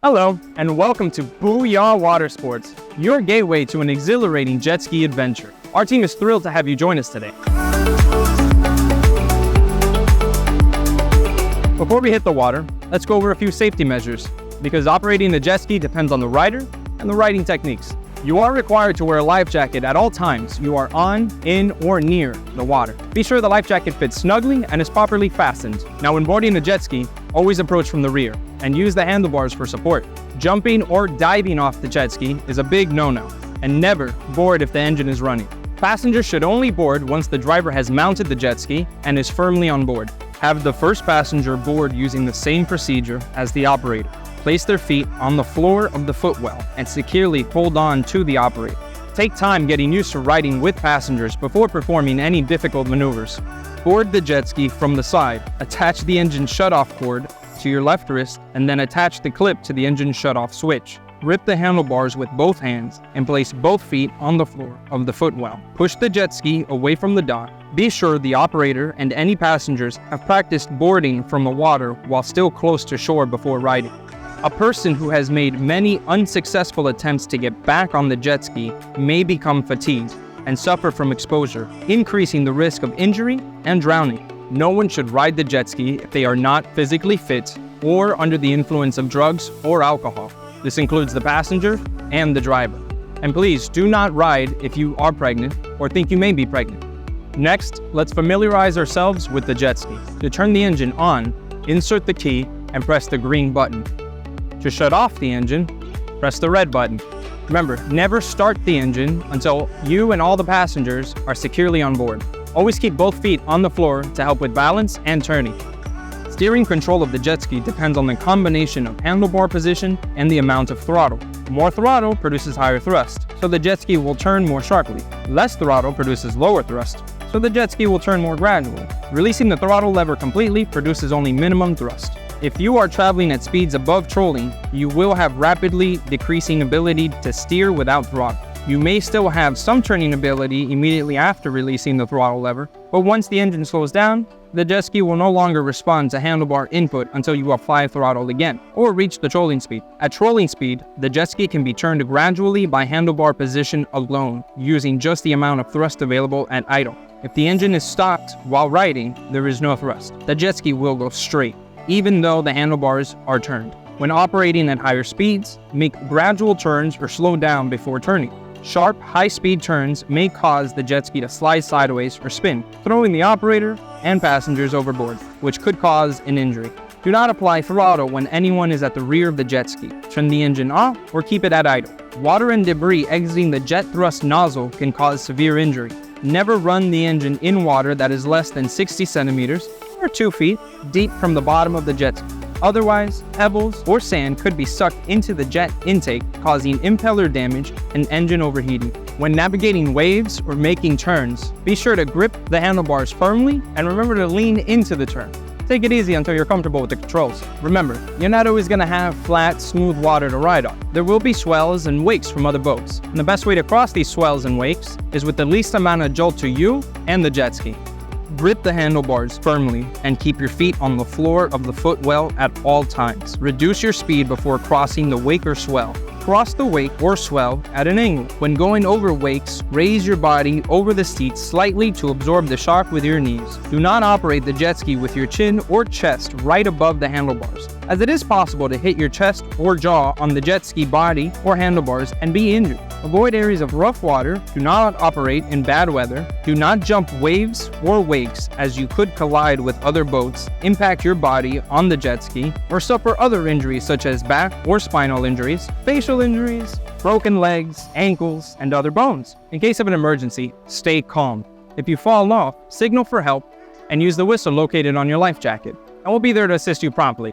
Hello, and welcome to BouYah Watersports, your gateway to an exhilarating jet ski adventure. Our team is thrilled to have you join us today. Before we hit the water, let's go over a few safety measures, because operating the jet ski depends on the rider and the riding techniques. You are required to wear a life jacket at all times you are on, in, or near the water. Be sure the life jacket fits snugly and is properly fastened. Now, when boarding a jet ski, always approach from the rear and use the handlebars for support. Jumping or diving off the jet ski is a big no-no, and never board if the engine is running. Passengers should only board once the driver has mounted the jet ski and is firmly on board. Have the first passenger board using the same procedure as the operator. Place their feet on the floor of the footwell and securely hold on to the operator. Take time getting used to riding with passengers before performing any difficult maneuvers. Board the jet ski from the side. Attach the engine shutoff cord to your left wrist and then attach the clip to the engine shutoff switch. Grip the handlebars with both hands and place both feet on the floor of the footwell. Push the jet ski away from the dock. Be sure the operator and any passengers have practiced boarding from the water while still close to shore before riding. A person who has made many unsuccessful attempts to get back on the jet ski may become fatigued and suffer from exposure, increasing the risk of injury and drowning. No one should ride the jet ski if they are not physically fit or under the influence of drugs or alcohol. This includes the passenger and the driver. And please do not ride if you are pregnant or think you may be pregnant. Next, let's familiarize ourselves with the jet ski. To turn the engine on, insert the key and press the green button. To shut off the engine, press the red button. Remember, never start the engine until you and all the passengers are securely on board. Always keep both feet on the floor to help with balance and turning. Steering control of the jet ski depends on the combination of handlebar position and the amount of throttle. More throttle produces higher thrust, so the jet ski will turn more sharply. Less throttle produces lower thrust, so the jet ski will turn more gradually. Releasing the throttle lever completely produces only minimum thrust. If you are traveling at speeds above trolling, you will have rapidly decreasing ability to steer without throttle. You may still have some turning ability immediately after releasing the throttle lever, but once the engine slows down, the jet ski will no longer respond to handlebar input until you apply throttle again, or reach the trolling speed. At trolling speed, the jet ski can be turned gradually by handlebar position alone, using just the amount of thrust available at idle. If the engine is stopped while riding, there is no thrust. The jet ski will go straight, even though the handlebars are turned. When operating at higher speeds, make gradual turns or slow down before turning. Sharp, high-speed turns may cause the jet ski to slide sideways or spin, throwing the operator and passengers overboard, which could cause an injury. Do not apply throttle when anyone is at the rear of the jet ski. Turn the engine off or keep it at idle. Water and debris exiting the jet thrust nozzle can cause severe injury. Never run the engine in water that is less than 60 centimeters or 2 feet deep from the bottom of the jet ski. Otherwise, pebbles or sand could be sucked into the jet intake, causing impeller damage and engine overheating. When navigating waves or making turns, be sure to grip the handlebars firmly and remember to lean into the turn. Take it easy until you're comfortable with the controls. Remember, you're not always going to have flat, smooth water to ride on. There will be swells and wakes from other boats, and the best way to cross these swells and wakes is with the least amount of jolt to you and the jet ski. Grip the handlebars firmly and keep your feet on the floor of the footwell at all times. Reduce your speed before crossing the wake or swell. Cross the wake or swell at an angle. When going over wakes, raise your body over the seat slightly to absorb the shock with your knees. Do not operate the jet ski with your chin or chest right above the handlebars, as it is possible to hit your chest or jaw on the jet ski body or handlebars and be injured. Avoid areas of rough water. Do not operate in bad weather. Do not jump waves or wakes, as you could collide with other boats, impact your body on the jet ski, or suffer other injuries such as back or spinal injuries, facial injuries, broken legs, ankles, and other bones. In case of an emergency, stay calm. If you fall off, signal for help and use the whistle located on your life jacket, and we'll be there to assist you promptly.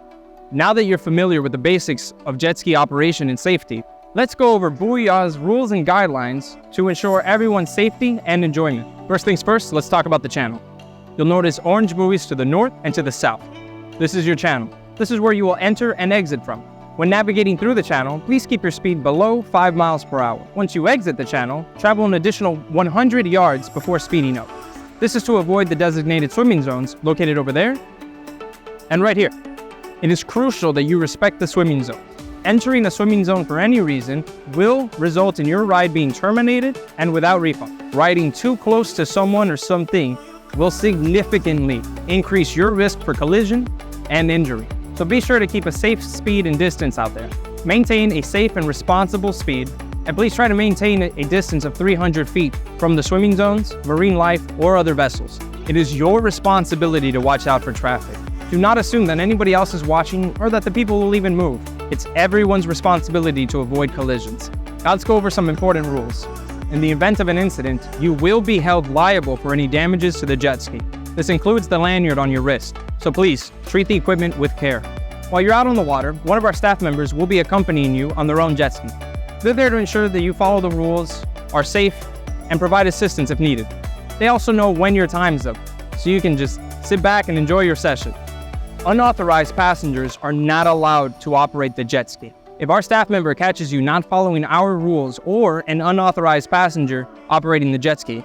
Now that you're familiar with the basics of jet ski operation and safety, let's go over BouYah's rules and guidelines to ensure everyone's safety and enjoyment. First things first, let's talk about the channel. You'll notice orange buoys to the north and to the south. This is your channel. This is where you will enter and exit from. When navigating through the channel, please keep your speed below 5 miles per hour. Once you exit the channel, travel an additional 100 yards before speeding up. This is to avoid the designated swimming zones located over there and right here. It is crucial that you respect the swimming zone. Entering a swimming zone for any reason will result in your ride being terminated and without refund. Riding too close to someone or something will significantly increase your risk for collision and injury. So be sure to keep a safe speed and distance out there. Maintain a safe and responsible speed, and please try to maintain a distance of 300 feet from the swimming zones, marine life, or other vessels. It is your responsibility to watch out for traffic. Do not assume that anybody else is watching or that the people will even move. It's everyone's responsibility to avoid collisions. Now let's go over some important rules. In the event of an incident, you will be held liable for any damages to the jet ski. This includes the lanyard on your wrist, so please treat the equipment with care. While you're out on the water, one of our staff members will be accompanying you on their own jet ski. They're there to ensure that you follow the rules, are safe, and provide assistance if needed. They also know when your time's up, so you can just sit back and enjoy your session. Unauthorized passengers are not allowed to operate the jet ski. If our staff member catches you not following our rules or an unauthorized passenger operating the jet ski,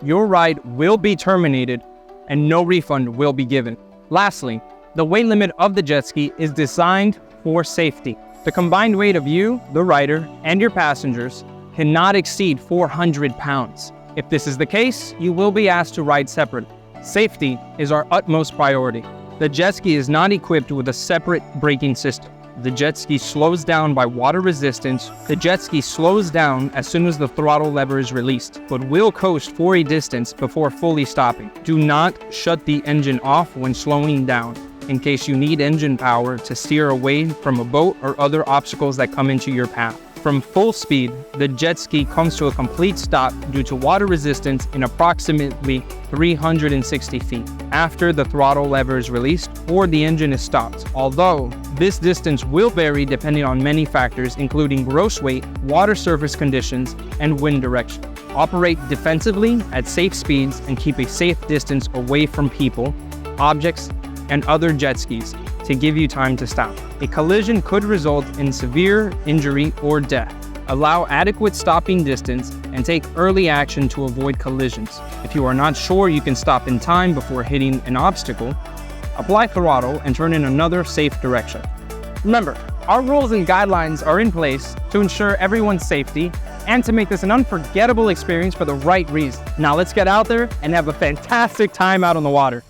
your ride will be terminated and no refund will be given. Lastly, the weight limit of the jet ski is designed for safety. The combined weight of you, the rider, and your passengers cannot exceed 400 pounds. If this is the case, you will be asked to ride separately. Safety is our utmost priority. The jet ski is not equipped with a separate braking system. The jet ski slows down by water resistance. The jet ski slows down as soon as the throttle lever is released, but will coast for a distance before fully stopping. Do not shut the engine off when slowing down, in case you need engine power to steer away from a boat or other obstacles that come into your path. From full speed, the jet ski comes to a complete stop due to water resistance in approximately 360 feet after the throttle lever is released or the engine is stopped. Although this distance will vary depending on many factors, including gross weight, water surface conditions, and wind direction. Operate defensively at safe speeds and keep a safe distance away from people, objects, and other jet skis to give you time to stop. A collision could result in severe injury or death. Allow adequate stopping distance and take early action to avoid collisions. If you are not sure you can stop in time before hitting an obstacle, apply throttle and turn in another safe direction. Remember, our rules and guidelines are in place to ensure everyone's safety and to make this an unforgettable experience for the right reason. Now let's get out there and have a fantastic time out on the water.